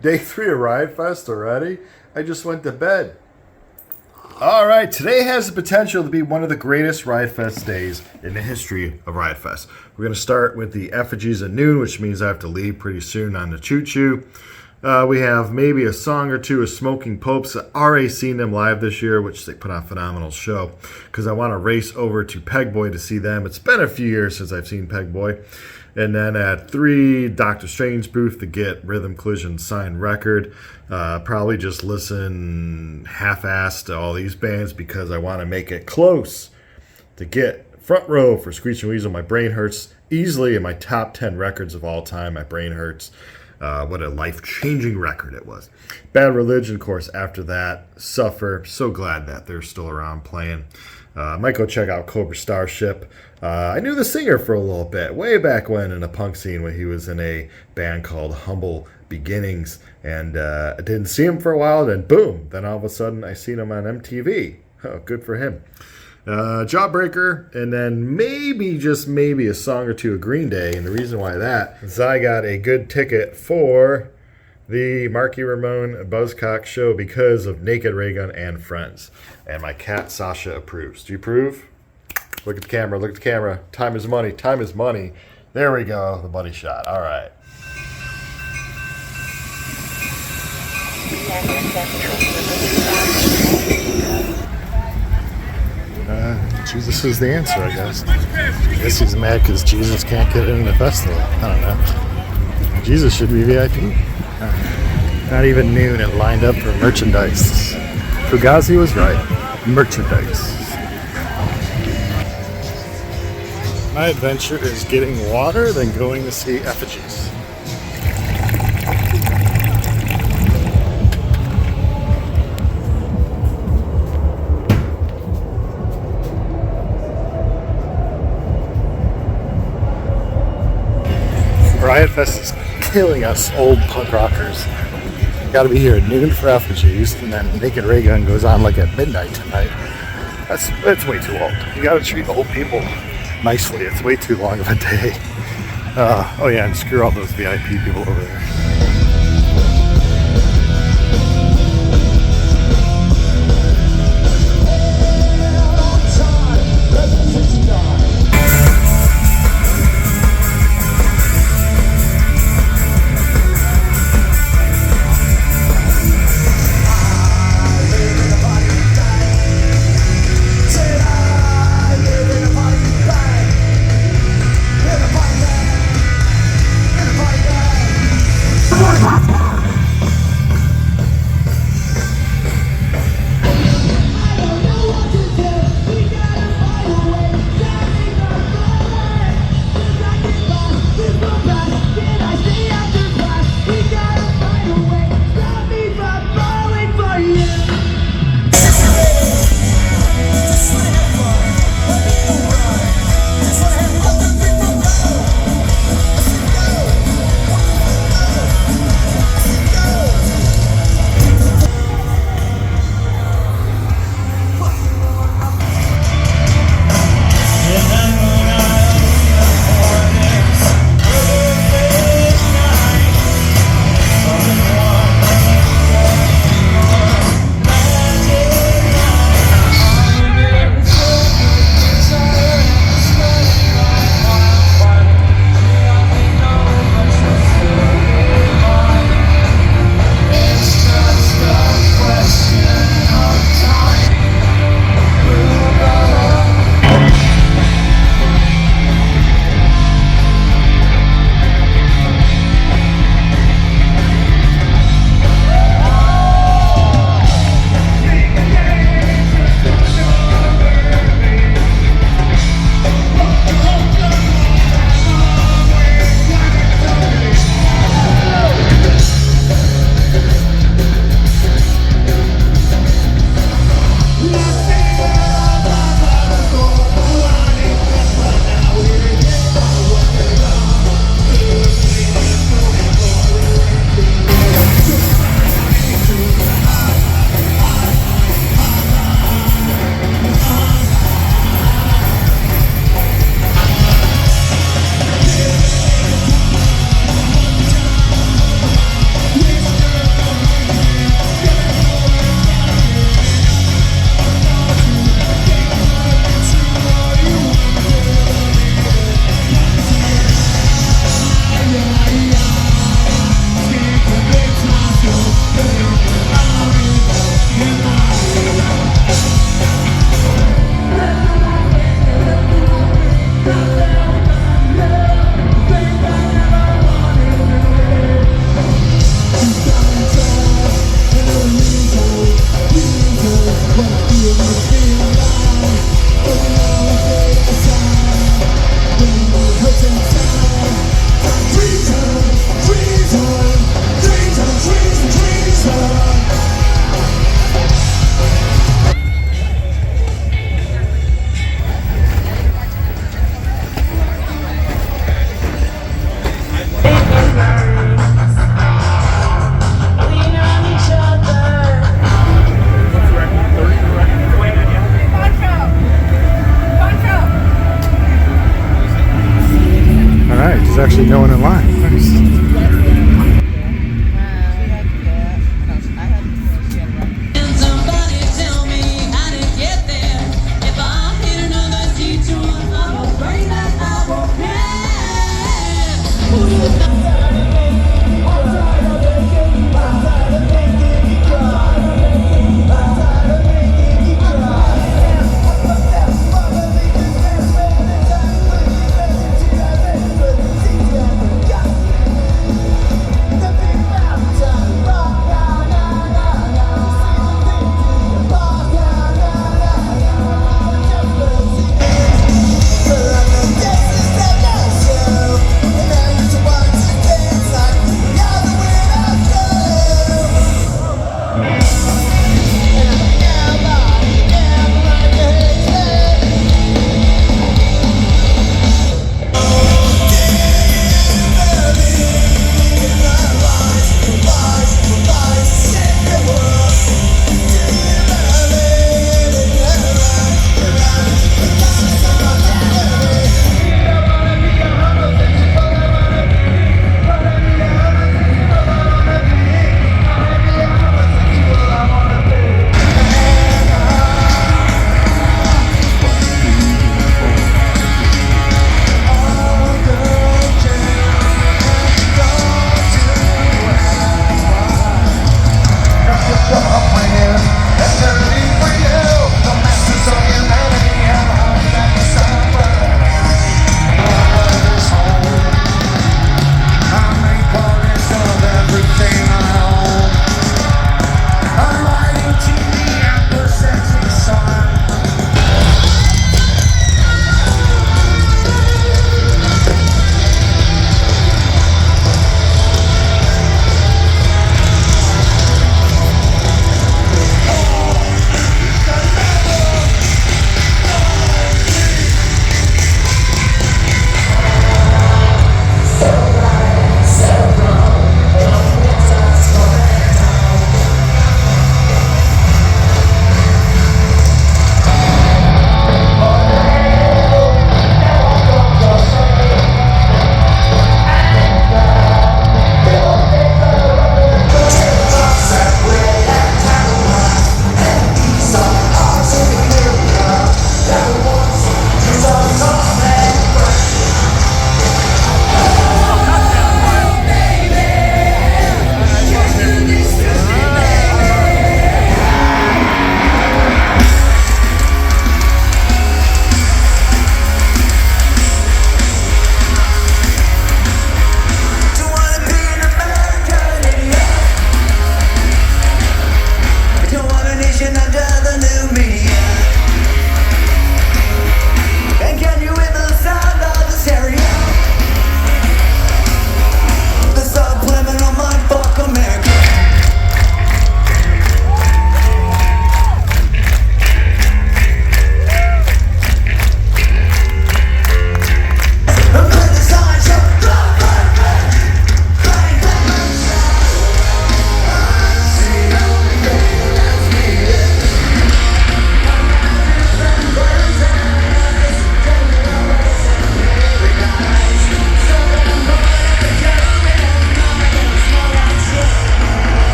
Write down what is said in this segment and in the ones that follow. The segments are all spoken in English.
Day 3 of Riot Fest already? I just went to bed. Alright, today has the potential to be one of the greatest Riot Fest days in the history of Riot Fest. We're going to start with the effigies at noon, which means I have to leave pretty soon on the choo-choo. We have maybe a song or two of Smoking Popes. I've already seen them live this year, which they put on a phenomenal show, because I want to race over to Pegboy to see them. It's been a few years since I've seen Pegboy. And then at 3, Dr. Strange booth to get Rhythm Collision signed record. Probably just listen half-assed to all these bands because I want to make it close to get front row for Screech and Weasel. My Brain Hurts easily in my top 10 records of all time. My Brain Hurts. What a life-changing record it was. Bad Religion, of course, after that. Suffer. So glad that they're still around playing. Might go check out Cobra Starship. I knew the singer for a little bit, way back when in the punk scene when he was in a band called Humble Beginnings. And I didn't see him for a while, then boom, then all of a sudden I seen him on MTV. Oh, good for him. Jawbreaker, and then maybe, just maybe, a song or two of Green Day. And the reason why that is I got a good ticket for the Marky Ramone Buzzcock show because of Naked Raygun and Friends. And my cat Sasha approves. Do you approve? Look at the camera, look at the camera. Time is money, time is money. There we go, the money shot. All right. Jesus is the answer, I guess. I guess he's mad because Jesus can't get in the festival. I don't know. Jesus should be VIP. Not even noon and lined up for merchandise. Fugazi was right. Merchandise. My adventure is getting water, then going to see effigies. Riot Fest is killing us old punk rockers. Gotta be here at noon for effigies, and then Naked Raygun goes on like at midnight tonight. That's way too old. You gotta treat old people nicely. It's way too long of a day. Oh yeah, and screw all those VIP people over there.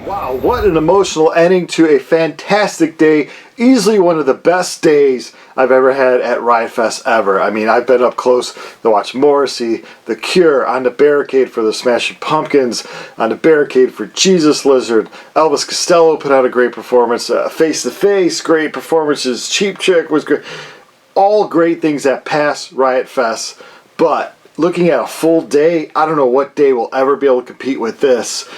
Wow, what an emotional ending to a fantastic day. Easily one of the best days I've ever had at Riot Fest ever. I mean, I've been up close to watch Morrissey, The Cure, on the barricade for the Smashing Pumpkins, on the barricade for Jesus Lizard. Elvis Costello put out a great performance. Face to Face, great performances. Cheap Trick was great. All great things at past Riot Fest, but looking at a full day, I don't know what day will ever be able to compete with this.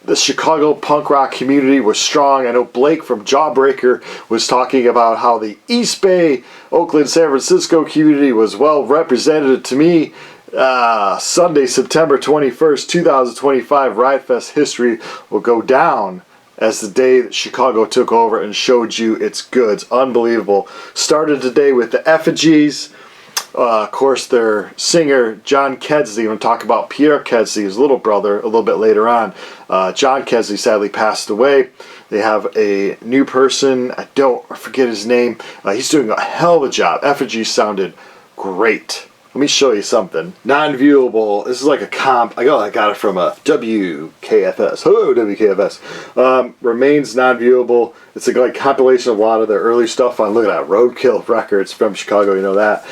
The Chicago punk rock community was strong. I know Blake from Jawbreaker was talking about how the East Bay, Oakland, San Francisco community was well represented. To me, Sunday, September 21st, 2025, Riot Fest history will go down as the day that Chicago took over and showed you its goods. Unbelievable. Started today with the effigies. Of course, their singer, John Kedsley, I'm going to talk about Pierre Kedsley, his little brother, a little bit later on. John Kedsley sadly passed away. They have a new person. I forget his name. He's doing a hell of a job. Effigies sounded great. Let me show you something. Non-viewable. This is like a comp. I got it from a WKFS. Hello, WKFS. Remains non-viewable. It's like a compilation of a lot of their early stuff on, look at that, Roadkill Records from Chicago, you know that.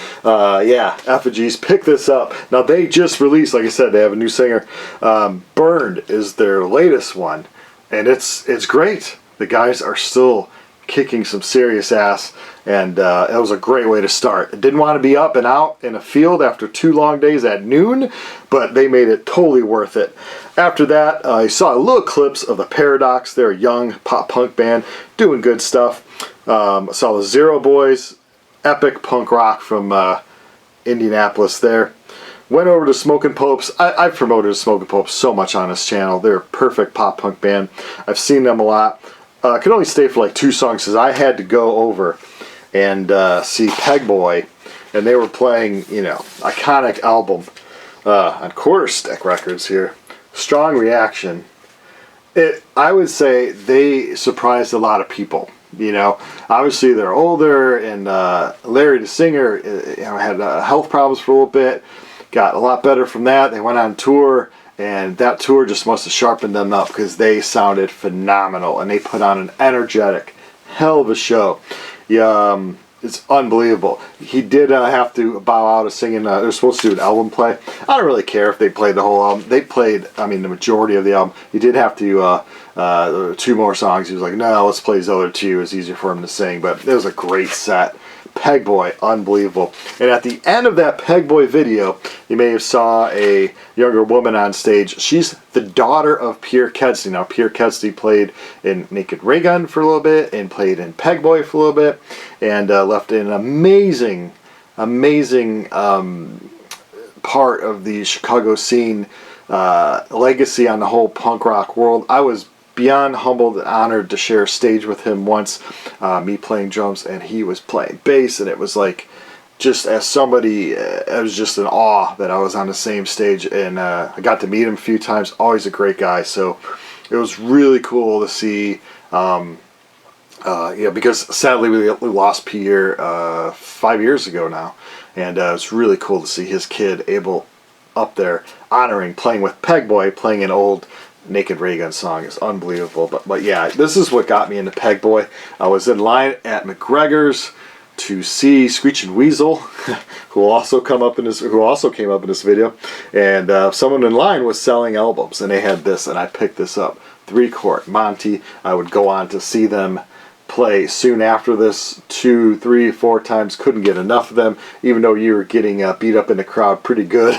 Yeah, Effigies, pick this up. Now they just released, like I said, they have a new singer. Burned is their latest one, and it's great. The guys are still kicking some serious ass, and it was a great way to start. I didn't want to be up and out in a field after 2 long days at noon, but they made it totally worth it. After that, I saw little clips of the Paradox. They're a young pop punk band doing good stuff. I saw the Zero Boys, epic punk rock from Indianapolis there. Went over to Smokin' Popes. I've promoted Smokin' Popes so much on this channel. They're a perfect pop punk band. I've seen them a lot. I could only stay for like 2 songs because I had to go over and see Pegboy, and they were playing, you know, iconic album on Quarter Stick Records here. Strong Reaction. I would say they surprised a lot of people. You know, obviously they're older, and Larry the singer, had health problems for a little bit. Got a lot better from that. They went on tour. And that tour just must have sharpened them up because they sounded phenomenal. And they put on an energetic, hell of a show. Yeah, it's unbelievable. He did have to bow out of singing. They're supposed to do an album play. I don't really care if they played the whole album. They played, the majority of the album. He did have to, 2 more songs. He was like, no, let's play these other 2. It's easier for him to sing. But it was a great set. Pegboy, unbelievable. And at the end of that Pegboy video, you may have saw a younger woman on stage. She's the daughter of Pierre Kedsley. Now, Pierre Kedsley played in Naked Ray Gun for a little bit and played in Pegboy for a little bit, and left an amazing part of the Chicago scene, legacy on the whole punk rock world. I was beyond humbled and honored to share a stage with him once, me playing drums and he was playing bass, and it was like, just as somebody, I was just in awe that I was on the same stage, and I got to meet him a few times. Always a great guy, so it was really cool to see, because sadly we lost Pierre 5 years ago now, and it was really cool to see his kid able up there honoring, playing with Pegboy, playing an old Naked Ray Gun song. Is unbelievable. But yeah, this is what got me into Pegboy. I was in line at McGregor's to see Screeching Weasel, who also came up in this video, and someone in line was selling albums, and they had this, and I picked this up. 3-Quart Monty. I would go on to see them play soon after this 2, 3, 4 times. Couldn't get enough of them, even though you were getting beat up in the crowd pretty good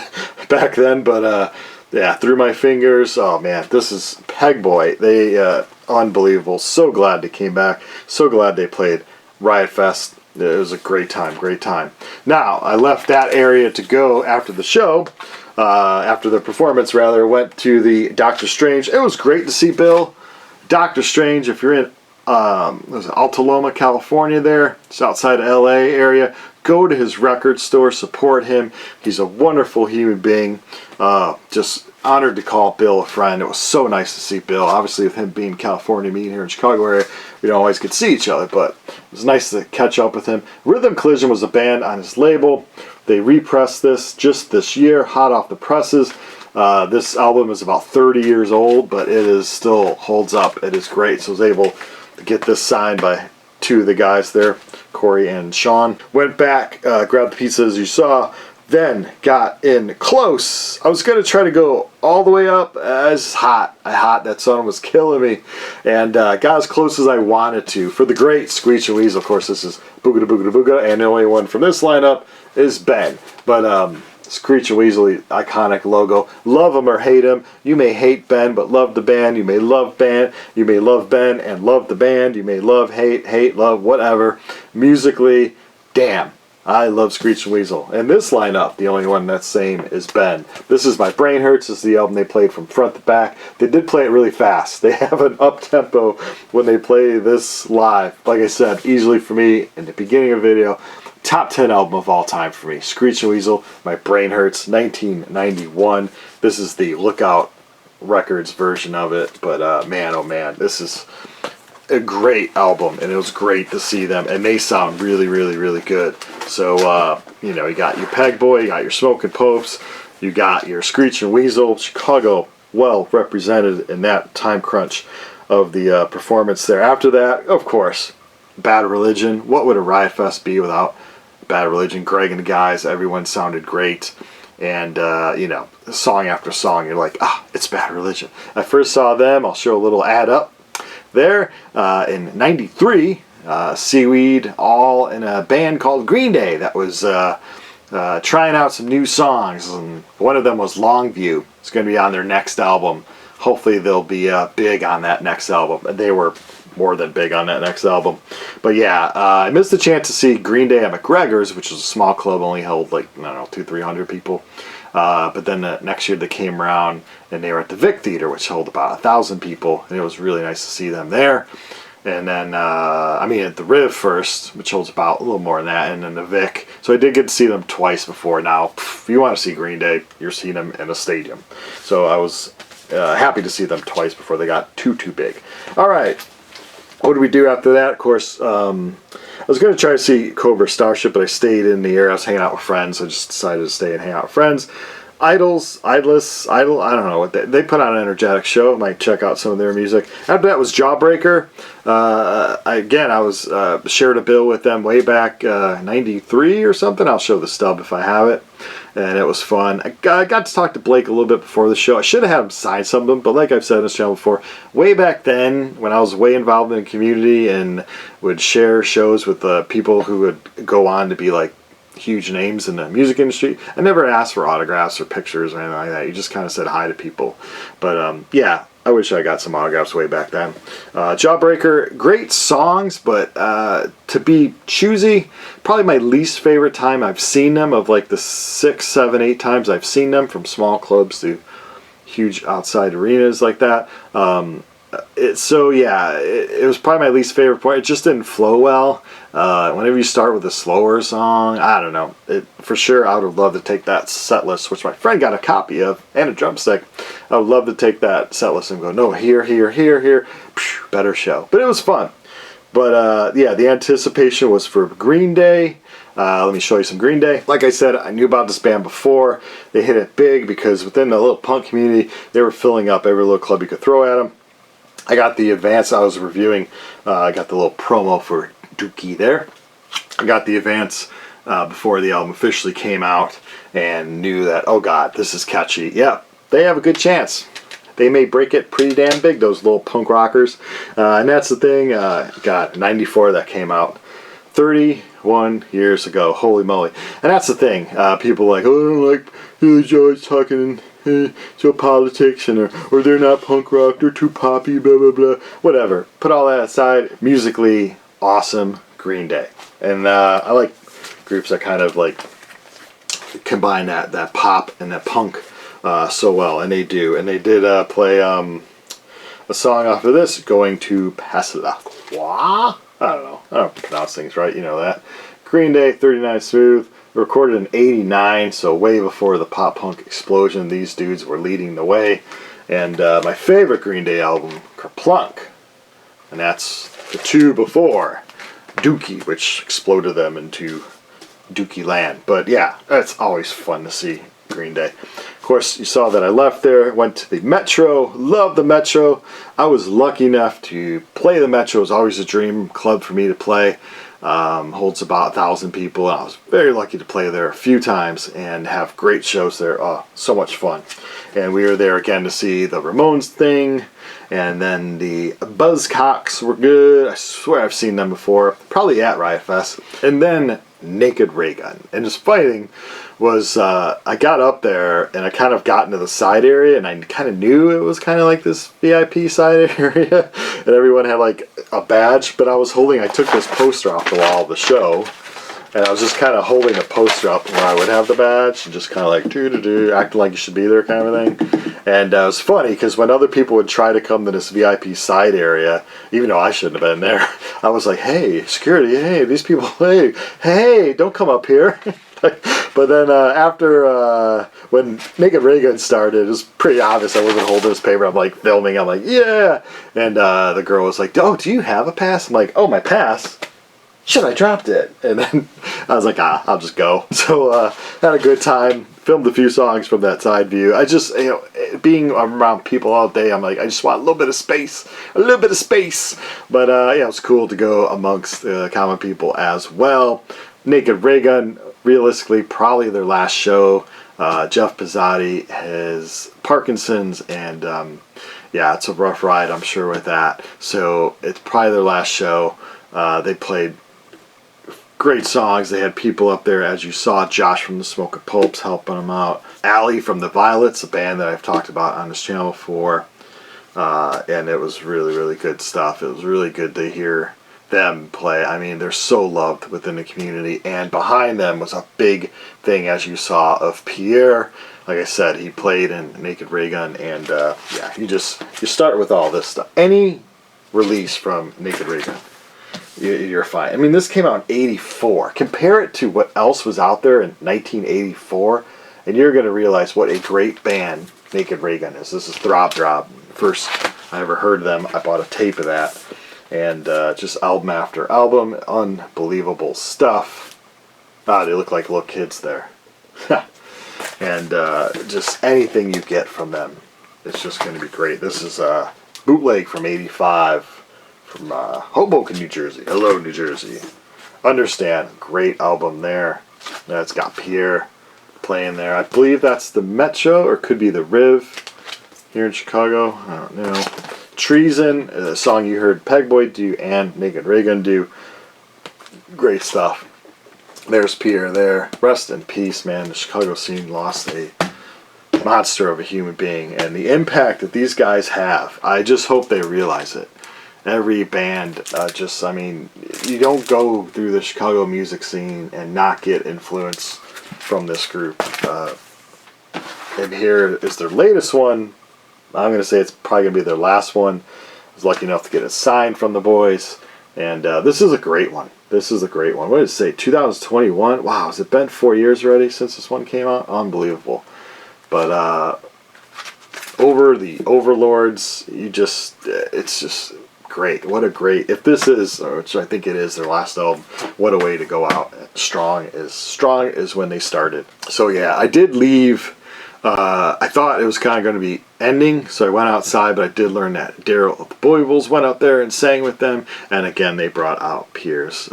back then. But yeah, Through My Fingers. Oh man, this is Pegboy. They unbelievable. So glad they came back. So glad they played Riot Fest. It was a great time, great time. Now, I left that area to go after the show, after the performance rather, went to the Doctor Strange. It was great to see Bill. Doctor Strange, if you're in Altaloma, California there, it's outside of LA area, go to his record store, support him. He's a wonderful human being. Just honored to call Bill a friend. It was so nice to see Bill. Obviously, with him being in California, me here in Chicago area, we don't always get to see each other, but it was nice to catch up with him. Rhythm Collision was a band on his label. They repressed this just this year, hot off the presses. This album is about 30 years old, but it is still holds up. It is great. So I was able to get this signed by two of the guys there, Corey and Sean. Went back, grabbed the pizza as you saw, then got in close. I was going to try to go all the way up. It's hot. That sun was killing me. And got as close as I wanted to. For the great Screech and Weasel, of course, this is Booga da Booga da Booga. And the only one from this lineup is Ben. But Screech and Weasel, iconic logo. Love him or hate him. You may hate Ben, but love the band. You may love Ben. You may love Ben and love the band. You may love, hate, love, whatever. Musically, damn. I love Screech and Weasel. And this lineup, the only one that's same is Ben. This is My Brain Hurts. This is the album they played from front to back. They did play it really fast. They have an up-tempo when they play this live. Like I said, easily for me, in the beginning of the video, top 10 album of all time for me. Screech and Weasel, My Brain Hurts, 1991. This is the Lookout Records version of it. But man, oh man, this is a great album, and it was great to see them, and they sound really, really, really good. So, you know, you got your Peg Boy, you got your Smoking Popes, you got your Screech and Weasel. Chicago, well represented in that time crunch of the performance there. After that, of course, Bad Religion. What would a Riot Fest be without Bad Religion? Greg and the guys, everyone sounded great. And, you know, song after song, you're like, it's Bad Religion. I first saw them, I'll show a little ad up there, in 93, Seaweed, all in a band called Green Day that was trying out some new songs, and one of them was Longview. It's going to be on their next album. Hopefully they'll be big on that next album. And they were more than big on that next album. But yeah, I missed the chance to see Green Day at McGregor's, which was a small club, only held like, I don't know, 200-300 people. But then the next year they came around and they were at the Vic Theater, which held about 1,000 people, and it was really nice to see them there. And then, I mean, at the Riv first, which holds about a little more than that, and then the Vic. So I did get to see them twice before. Now, if you want to see Green Day, you're seeing them in a stadium. So I was happy to see them twice before they got too big. All right. What did we do after that? Of course, I was going to try to see Cobra Starship, but I stayed in the area. I was hanging out with friends, so I just decided to stay and hang out with friends. Idol, I don't know what they put on an energetic show. I might check out some of their music. After that was Jawbreaker. I was shared a bill with them way back 93 or something. I'll show the stub if I have it. And it was fun. I got to talk to Blake a little bit before the show. I should have had him sign some of them, but like I've said in this channel before, way back then when I was way involved in the community and would share shows with people who would go on to be like huge names in the music industry, I never asked for autographs or pictures or anything like that. You just kind of said hi to people. But yeah, I wish I got some autographs way back then. Jawbreaker, great songs, but to be choosy, probably my least favorite time I've seen them, of like the 6, 7, 8 times I've seen them, from small clubs to huge outside arenas like that. It was probably my least favorite point. It just didn't flow well. Whenever you start with a slower song, I don't know. For sure, I would have loved to take that set list, which my friend got a copy of, and a drumstick. I would love to take that set list and go, no, here. Better show. But it was fun. But yeah, the anticipation was for Green Day. Let me show you some Green Day. Like I said, I knew about this band before. They hit it big because within the little punk community, they were filling up every little club you could throw at them. I got the advance I was reviewing. I got the little promo for Dookie there. I got the advance before the album officially came out and knew that, oh God, this is catchy. Yeah, they have a good chance. They may break it pretty damn big, those little punk rockers. And that's the thing. God, 94 that came out. 31 years ago. Holy moly. And that's the thing. People are like, oh, I don't like these guys talking so politics, and or they're not punk rock, they're too poppy, blah, blah, blah. Whatever. Put all that aside. Musically, awesome Green Day. And I like groups that kind of like combine that pop and that punk so well. And they do. And they did play a song off of this, Going to Pass La Croix. I don't know. I don't pronounce things right. You know that. Green Day, 39 Smooth. Recorded in 89, so way before the pop-punk explosion. These dudes were leading the way. And my favorite Green Day album, Kerplunk. And that's the two before Dookie, which exploded them into Dookie Land. But yeah, it's always fun to see Green Day. Of course, you saw that I left there, went to the Metro, loved the Metro. I was lucky enough to play the Metro. It was always a dream club for me to play. Holds about 1,000 people. I was very lucky to play there a few times and have great shows there. Oh, so much fun. And we were there again to see the Ramones thing. And then the Buzzcocks were good. I swear I've seen them before. Probably at Riot Fest. And then Naked Raygun. And just fighting was, I got up there and I kind of got into the side area and I kind of knew it was kind of like this VIP side area. And everyone had like a badge, but I took this poster off the wall of the show. And I was just kind of holding a poster up where I would have the badge and just kind of like doo-doo-doo, acting like you should be there kind of a thing. And it was funny because when other people would try to come to this VIP side area, even though I shouldn't have been there, I was like, hey, security, hey, these people, hey, don't come up here. But then after, when Naked Raygun started, it was pretty obvious I wasn't holding this paper. I'm like filming, I'm like, yeah. And the girl was like, oh, do you have a pass? I'm like, oh, my pass? Shit, I dropped it. And then I was like, I'll just go. So had a good time. Filmed a few songs from that side view. I just, being around people all day, I'm like, I just want a little bit of space. A little bit of space. But yeah, it was cool to go amongst common people as well. Naked Raygun, realistically, probably their last show. Jeff Pizzotti has Parkinson's, and yeah, it's a rough ride, I'm sure, with that. So it's probably their last show. They played great songs. They had people up there, as you saw, Josh from the Smoke of Popes helping them out. Allie from the Violets, a band that I've talked about on this channel before. And it was really, really good stuff. It was really good to hear them play. I mean, they're so loved within the community. And behind them was a big thing, as you saw, of Pierre. Like I said, he played in Naked Raygun. And yeah, you start with all this stuff. Any release from Naked Raygun, you're fine. I mean, this came out in '84. Compare it to what else was out there in 1984, and you're going to realize what a great band Naked Raygun is. This is Throb Throb. First I ever heard them, I bought a tape of that, and just album after album, unbelievable stuff. They look like little kids there. And just anything you get from them, it's just going to be great. This is a bootleg from '85. From Hoboken, New Jersey. Hello, New Jersey. Understand. Great album there. It's got Pierre playing there. I believe that's the Metro, or could be the Riv here in Chicago. I don't know. Treason, a song you heard Pegboy do and Naked Raygun do. Great stuff. There's Pierre there. Rest in peace, man. The Chicago scene lost a monster of a human being. And the impact that these guys have, I just hope they realize it. Every band, I mean, you don't go through the Chicago music scene and not get influence from this group. And here is their latest one. I'm going to say it's probably going to be their last one. I was lucky enough to get it signed from the boys. And this is a great one. This is a great one. What did it say? 2021? Wow, has it been 4 years already since this one came out? Unbelievable. But over the Overlords, it's just great. What a great, if this is, which I think it is, their last album, what a way to go out strong as when they started. So yeah, I did leave. I thought it was kind of going to be ending, so I went outside, but I did learn that Daryl of the Boybles went out there and sang with them, and again they brought out Pierre's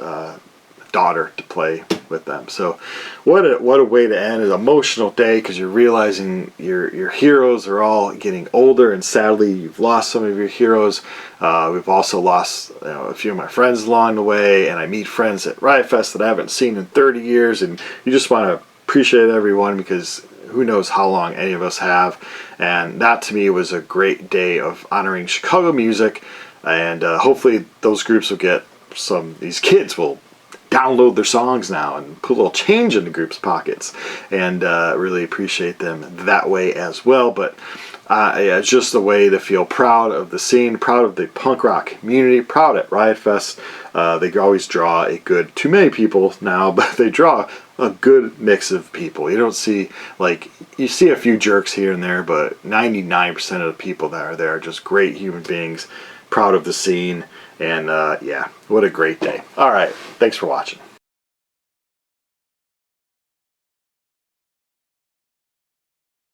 daughter to play with them. So what a way to end an emotional day, because you're realizing your heroes are all getting older, and sadly you've lost some of your heroes. We've also lost a few of my friends along the way, and I meet friends at Riot Fest that I haven't seen in 30 years, and you just want to appreciate everyone, because who knows how long any of us have. And that to me was a great day of honoring Chicago music, and hopefully those groups will get these kids will download their songs now and put a little change in the group's pockets, and really appreciate them that way as well. But yeah, it's just a way to feel proud of the scene, proud of the punk rock community, proud at Riot Fest. They always draw too many people now, but they draw a good mix of people. You don't see, you see a few jerks here and there, but 99% of the people that are there are just great human beings, proud of the scene. And yeah, what a great day. All right, thanks for watching.